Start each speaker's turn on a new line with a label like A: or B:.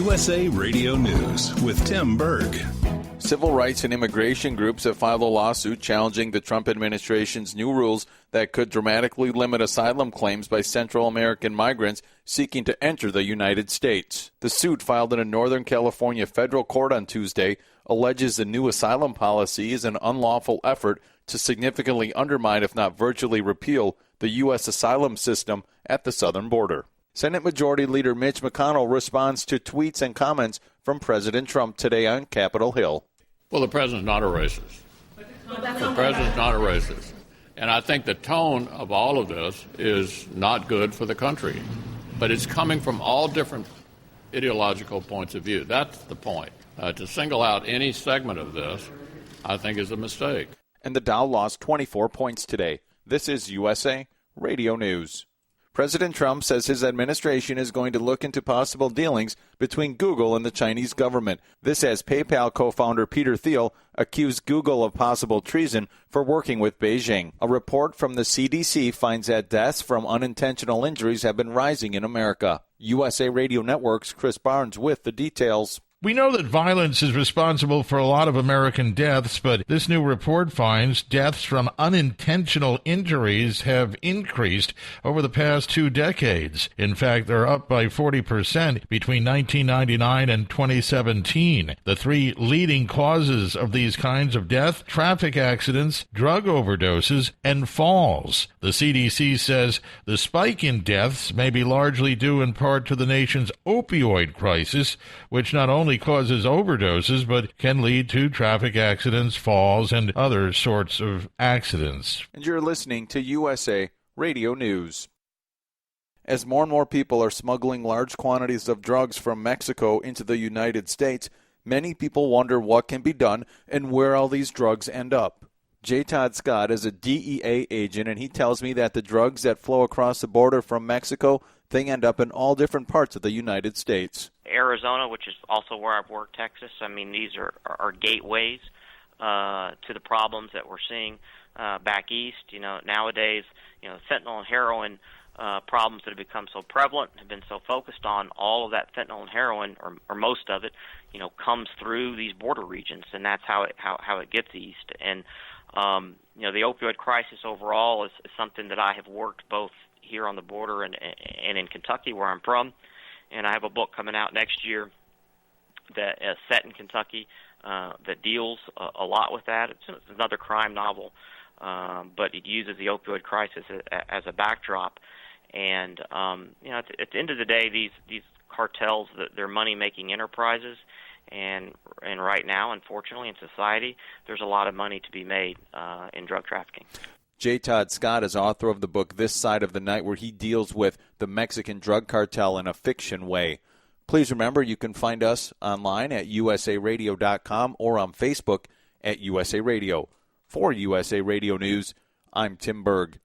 A: USA Radio News with Tim Berg.
B: Civil rights and immigration groups have filed a lawsuit challenging the Trump administration's new rules that could dramatically limit asylum claims by Central American migrants seeking to enter the United States. The suit, filed in a Northern California federal court on Tuesday, alleges the new asylum policy is an unlawful effort to significantly undermine, if not virtually repeal, the U.S. asylum system at the southern border. Senate Majority Leader Mitch McConnell responds to tweets and comments from President Trump today on Capitol Hill.
C: Well, the president's not a racist. The president's not a racist. And I think the tone of all of this is not good for the country. But it's coming from all different ideological points of view. That's the point. To single out any segment of this, I think, is a mistake.
B: And the Dow lost 24 points today. This is USA Radio News. President Trump says his administration is going to look into possible dealings between Google and the Chinese government. This as PayPal co-founder Peter Thiel accused Google of possible treason for working with Beijing. A report from the CDC finds that deaths from unintentional injuries have been rising in America. USA Radio Network's Chris Barnes with the details.
D: We know that violence is responsible for a lot of American deaths, but this new report finds deaths from unintentional injuries have increased over the past 2 decades. In fact, they're up by 40% between 1999 and 2017. The 3 leading causes of these kinds of death: traffic accidents, drug overdoses, and falls. The CDC says the spike in deaths may be largely due in part to the nation's opioid crisis, which not only causes overdoses, but can lead to traffic accidents, falls, and other sorts of accidents.
B: And you're listening to USA Radio News. As more and more people are smuggling large quantities of drugs from Mexico into the United States, many people wonder what can be done and where all these drugs end up. J. Todd Scott is a DEA agent, and he tells me that the drugs that flow across the border from Mexico, they end up in all different parts of the United States.
E: Arizona, which is also where I've worked, Texas, I mean, these are gateways to the problems that we're seeing back east. You know, nowadays, fentanyl and heroin problems that have become so prevalent, have been so focused on, all of that fentanyl and heroin, or most of it, comes through these border regions, and that's how it gets east. And the opioid crisis overall is something that I have worked both here on the border and in Kentucky, where I'm from. And I have a book coming out next year that is set in Kentucky that deals a lot with that. It's another crime novel, but it uses the opioid crisis as a backdrop. And at the end of the day, these cartels, they're money-making enterprises. And right now, unfortunately, in society, there's a lot of money to be made in drug trafficking.
B: J. Todd Scott is author of the book This Side of the Night, where he deals with the Mexican drug cartel in a fiction way. Please remember, you can find us online at usaradio.com or on Facebook at USA Radio. For USA Radio News, I'm Tim Berg.